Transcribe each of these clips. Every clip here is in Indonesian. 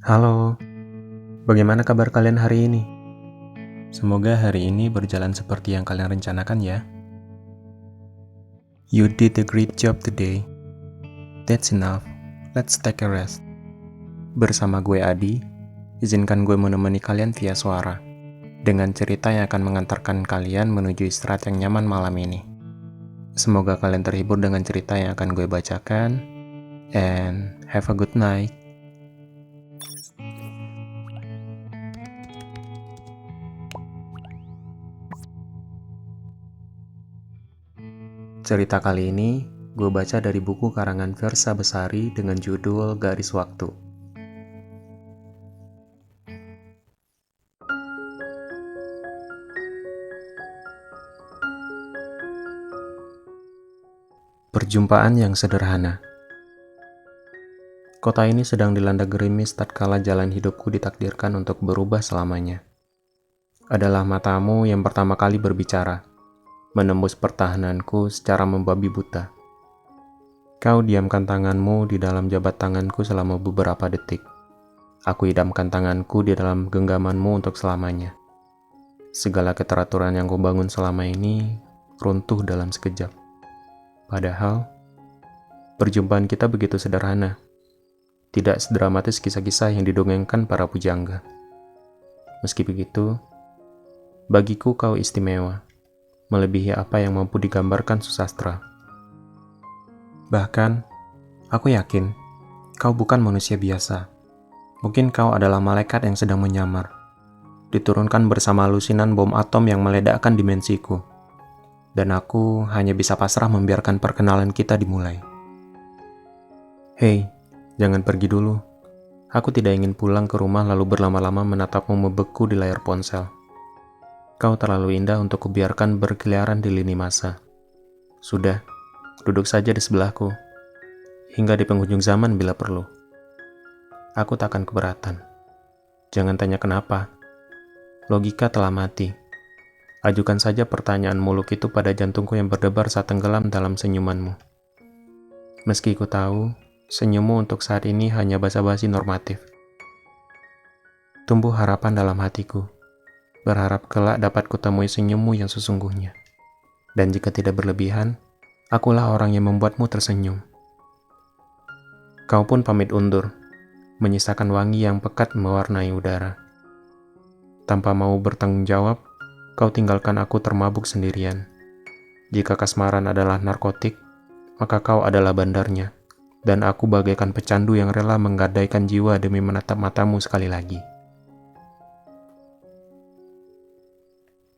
Halo, bagaimana kabar kalian hari ini? Semoga hari ini berjalan seperti yang kalian rencanakan ya. You did a great job today. That's enough. Let's take a rest. Bersama gue Adi, izinkan gue menemani kalian via suara, dengan cerita yang akan mengantarkan kalian menuju istirahat yang nyaman malam ini. Semoga kalian terhibur dengan cerita yang akan gue bacakan, and have a good night. Cerita kali ini gue baca dari buku karangan Versa Besari dengan judul Garis Waktu. Perjumpaan yang sederhana. Kota ini sedang dilanda gerimis tatkala jalan hidupku ditakdirkan untuk berubah selamanya. Adalah matamu yang pertama kali berbicara, menembus pertahananku secara membabi buta. Kau diamkan tanganmu di dalam jabat tanganku selama beberapa detik. Aku idamkan tanganku di dalam genggamanmu untuk selamanya. Segala keteraturan yang kau bangun selama ini runtuh dalam sekejap. Padahal, perjumpaan kita begitu sederhana. Tidak sedramatis kisah-kisah yang didongengkan para pujangga. Meski begitu, bagiku kau istimewa, melebihi apa yang mampu digambarkan susastra. Bahkan, aku yakin kau bukan manusia biasa. Mungkin kau adalah malaikat yang sedang menyamar, diturunkan bersama lusinan bom atom yang meledakkan dimensiku. Dan aku hanya bisa pasrah membiarkan perkenalan kita dimulai. Hei, jangan pergi dulu. Aku tidak ingin pulang ke rumah lalu berlama-lama menatapmu membeku di layar ponsel. Kau terlalu indah untuk kubiarkan berkeliaran di lini masa. Sudah, duduk saja di sebelahku, hingga di penghujung zaman bila perlu. Aku tak akan keberatan. Jangan tanya kenapa. Logika telah mati. Ajukan saja pertanyaan muluk itu pada jantungku yang berdebar saat tenggelam dalam senyumanmu. Meski ku tahu, senyummu untuk saat ini hanya basa-basi normatif. Tumbuh harapan dalam hatiku. Berharap kelak dapat kutemui senyummu yang sesungguhnya. Dan jika tidak berlebihan, akulah orang yang membuatmu tersenyum. Kau pun pamit undur, menyisakan wangi yang pekat mewarnai udara. Tanpa mau bertanggung jawab, kau tinggalkan aku termabuk sendirian. Jika kasmaran adalah narkotik, maka kau adalah bandarnya, dan aku bagaikan pecandu yang rela menggadaikan jiwa demi menatap matamu sekali lagi.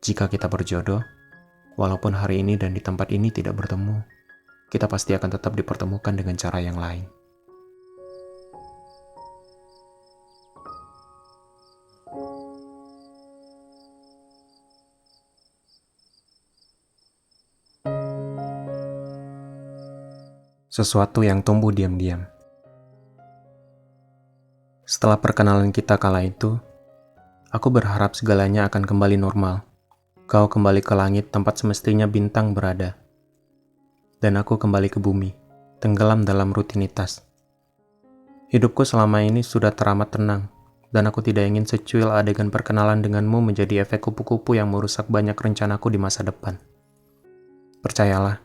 Jika kita berjodoh, walaupun hari ini dan di tempat ini tidak bertemu, kita pasti akan tetap dipertemukan dengan cara yang lain. Sesuatu yang tumbuh diam-diam. Setelah perkenalan kita kala itu, aku berharap segalanya akan kembali normal. Kau kembali ke langit tempat semestinya bintang berada. Dan aku kembali ke bumi, tenggelam dalam rutinitas. Hidupku selama ini sudah teramat tenang, dan aku tidak ingin secuil adegan perkenalan denganmu menjadi efek kupu-kupu yang merusak banyak rencanaku di masa depan. Percayalah,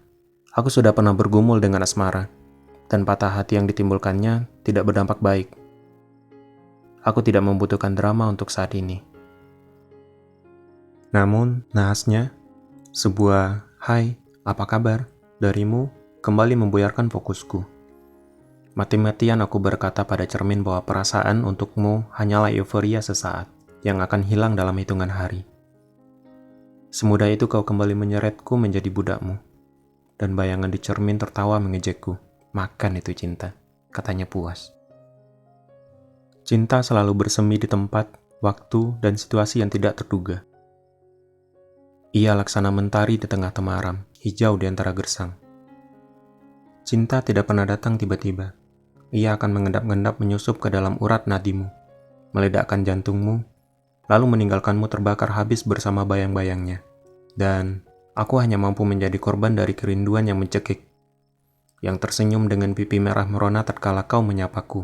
aku sudah pernah bergumul dengan asmara, dan patah hati yang ditimbulkannya tidak berdampak baik. Aku tidak membutuhkan drama untuk saat ini. Namun, nahasnya, sebuah "Hai, apa kabar?" darimu kembali membuyarkan fokusku. Mati-matian aku berkata pada cermin bahwa perasaan untukmu hanyalah euforia sesaat yang akan hilang dalam hitungan hari. Semudah itu kau kembali menyeretku menjadi budakmu, dan bayangan di cermin tertawa mengejekku. Makan itu cinta, katanya puas. Cinta selalu bersemi di tempat, waktu, dan situasi yang tidak terduga. Ia laksana mentari di tengah temaram, hijau di antara gersang. Cinta tidak pernah datang tiba-tiba. Ia akan mengendap-endap menyusup ke dalam urat nadimu, meledakkan jantungmu, lalu meninggalkanmu terbakar habis bersama bayang-bayangnya. Dan aku hanya mampu menjadi korban dari kerinduan yang mencekik, yang tersenyum dengan pipi merah merona tatkala kau menyapaku.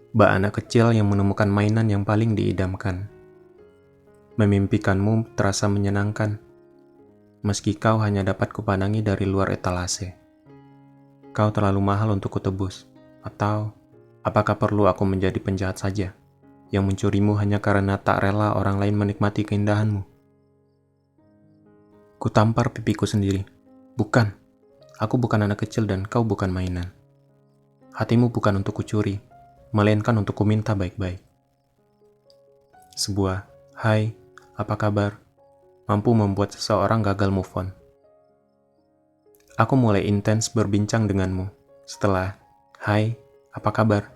Bak anak kecil yang menemukan mainan yang paling diidamkan. Memimpikanmu terasa menyenangkan, meski kau hanya dapat kupandangi dari luar etalase. Kau terlalu mahal untuk kutebus, atau apakah perlu aku menjadi penjahat saja, yang mencurimu hanya karena tak rela orang lain menikmati keindahanmu? Kutampar pipiku sendiri. Bukan, aku bukan anak kecil dan kau bukan mainan. Hatimu bukan untuk kucuri, melainkan untuk kuminta baik-baik. Sebuah, hai, apa kabar, mampu membuat seseorang gagal move on. Aku mulai intens berbincang denganmu. Setelah, hai, apa kabar,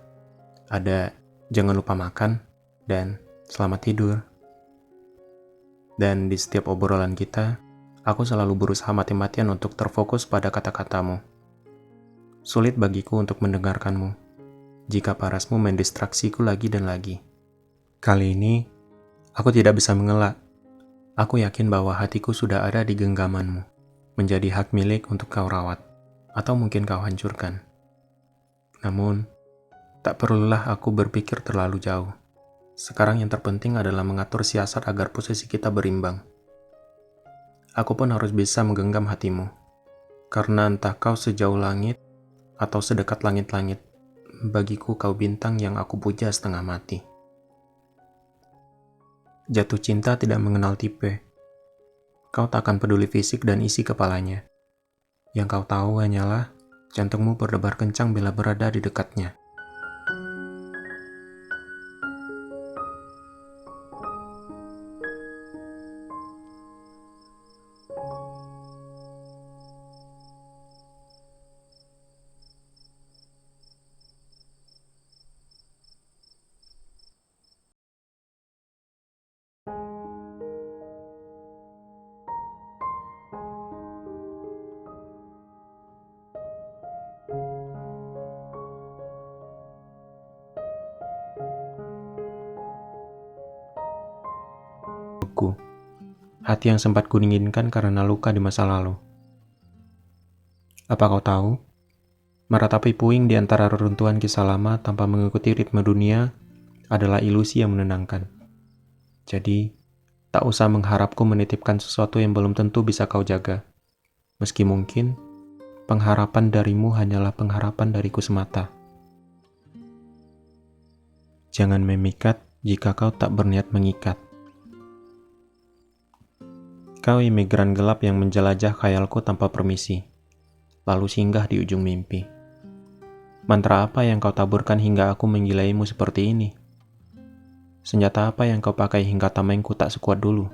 ada, jangan lupa makan, dan selamat tidur. Dan di setiap obrolan kita, aku selalu berusaha mati-matian untuk terfokus pada kata-katamu. Sulit bagiku untuk mendengarkanmu, jika parasmu mendistraksiku lagi dan lagi. Kali ini, aku tidak bisa mengelak. Aku yakin bahwa hatiku sudah ada di genggamanmu, menjadi hak milik untuk kau rawat, atau mungkin kau hancurkan. Namun, tak perlulah aku berpikir terlalu jauh. Sekarang yang terpenting adalah mengatur siasat agar posisi kita berimbang. Aku pun harus bisa menggenggam hatimu, karena entah kau sejauh langit atau sedekat langit-langit, bagiku kau bintang yang aku puja setengah mati. Jatuh cinta tidak mengenal tipe. Kau tak akan peduli fisik dan isi kepalanya. Yang kau tahu hanyalah jantungmu berdebar kencang bila berada di dekatnya. Hati yang sempat kudinginkan karena luka di masa lalu. Apa kau tahu? Meratapi puing di antara reruntuhan kisah lama tanpa mengikuti ritme dunia adalah ilusi yang menenangkan. Jadi, tak usah mengharapku menitipkan sesuatu yang belum tentu bisa kau jaga. Meski mungkin, pengharapan darimu hanyalah pengharapan dariku semata. Jangan memikat jika kau tak berniat mengikat. Kau imigran gelap yang menjelajah khayalku tanpa permisi, lalu singgah di ujung mimpi. Mantra apa yang kau taburkan hingga aku menggilaimu seperti ini? Senjata apa yang kau pakai hingga tamengku tak sekuat dulu?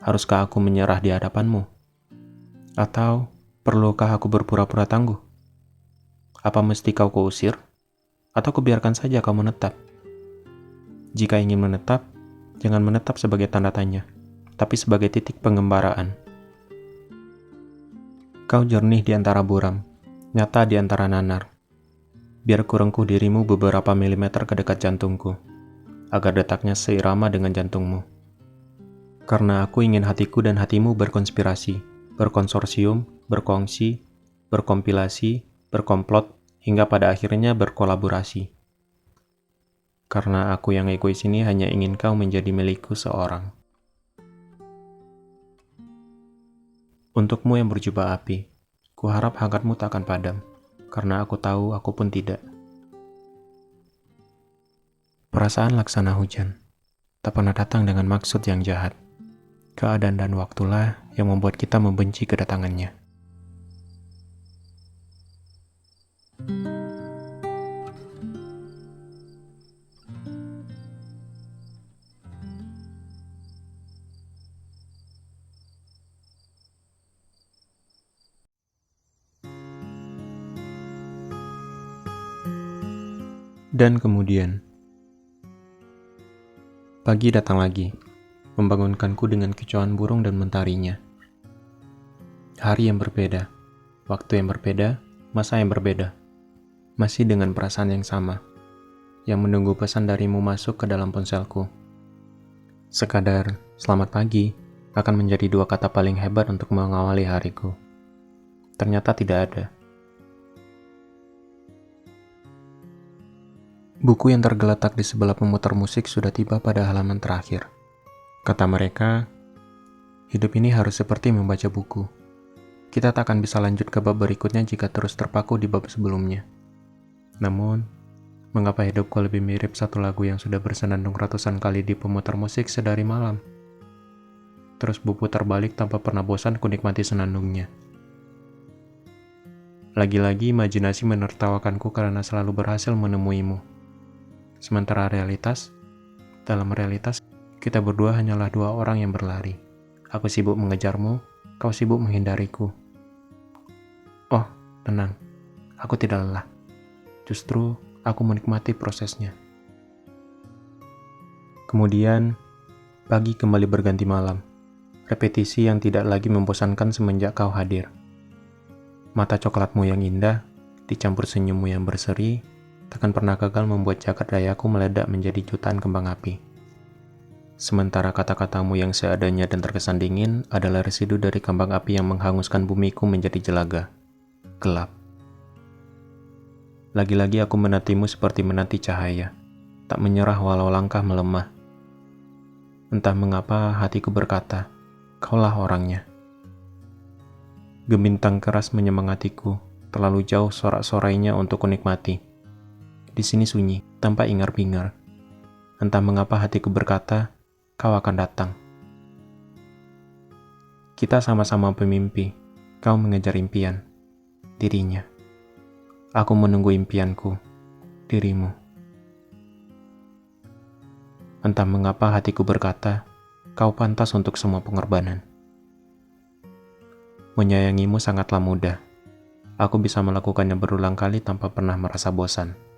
Haruskah aku menyerah di hadapanmu? Atau perlukah aku berpura-pura tangguh? Apa mesti kau kuusir? Atau kubiarkan saja kau menetap? Jika ingin menetap, jangan menetap sebagai tanda tanya, tapi sebagai titik pengembaraan. Kau jernih di antara buram, nyata di antara nanar. Biar ku rengkuh dirimu beberapa milimeter ke dekat jantungku, agar detaknya seirama dengan jantungmu. Karena aku ingin hatiku dan hatimu berkonspirasi, berkonsorsium, berkongsi, berkompilasi, berkomplot, hingga pada akhirnya berkolaborasi. Karena aku yang egois ini hanya ingin kau menjadi milikku seorang. Untukmu yang berjubah api, kuharap hangatmu tak akan padam, karena aku tahu aku pun tidak. Perasaan laksana hujan, tak pernah datang dengan maksud yang jahat. Keadaan dan waktulah yang membuat kita membenci kedatangannya. Dan kemudian, pagi datang lagi, membangunkanku dengan kicauan burung dan mentarinya. Hari yang berbeda, waktu yang berbeda, masa yang berbeda. Masih dengan perasaan yang sama, yang menunggu pesan darimu masuk ke dalam ponselku. Sekadar, selamat pagi, akan menjadi dua kata paling hebat untuk mengawali hariku. Ternyata tidak ada. Buku yang tergeletak di sebelah pemutar musik sudah tiba pada halaman terakhir. Kata mereka, hidup ini harus seperti membaca buku. Kita tak akan bisa lanjut ke bab berikutnya jika terus terpaku di bab sebelumnya. Namun, mengapa hidupku lebih mirip satu lagu yang sudah bersenandung ratusan kali di pemutar musik sedari malam? Terus buku terbalik tanpa pernah bosan ku nikmati senandungnya. Lagi-lagi imajinasi menertawakanku karena selalu berhasil menemuimu. Sementara dalam realitas, kita berdua hanyalah dua orang yang berlari. Aku sibuk mengejarmu, kau sibuk menghindariku. Oh, tenang, aku tidak lelah. Justru, aku menikmati prosesnya. Kemudian, pagi kembali berganti malam. Repetisi yang tidak lagi membosankan semenjak kau hadir. Mata coklatmu yang indah, dicampur senyummu yang berseri, takkan pernah gagal membuat jagat rayaku meledak menjadi jutaan kembang api. Sementara kata-katamu yang seadanya dan terkesan dingin adalah residu dari kembang api yang menghanguskan bumiku menjadi jelaga, gelap. Lagi-lagi aku menantimu seperti menanti cahaya, tak menyerah walau langkah melemah. Entah mengapa hatiku berkata, kaulah orangnya. Gemintang keras menyemangatiku, terlalu jauh sorak-sorainya untuk kunikmati. Di sini sunyi, tanpa ingar-bingar. Entah mengapa hatiku berkata, kau akan datang. Kita sama-sama pemimpi, kau mengejar impian, dirinya. Aku menunggu impianku, dirimu. Entah mengapa hatiku berkata, kau pantas untuk semua pengorbanan. Menyayangimu sangatlah mudah. Aku bisa melakukannya berulang kali tanpa pernah merasa bosan.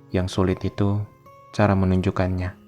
Yang sulit itu cara menunjukkannya.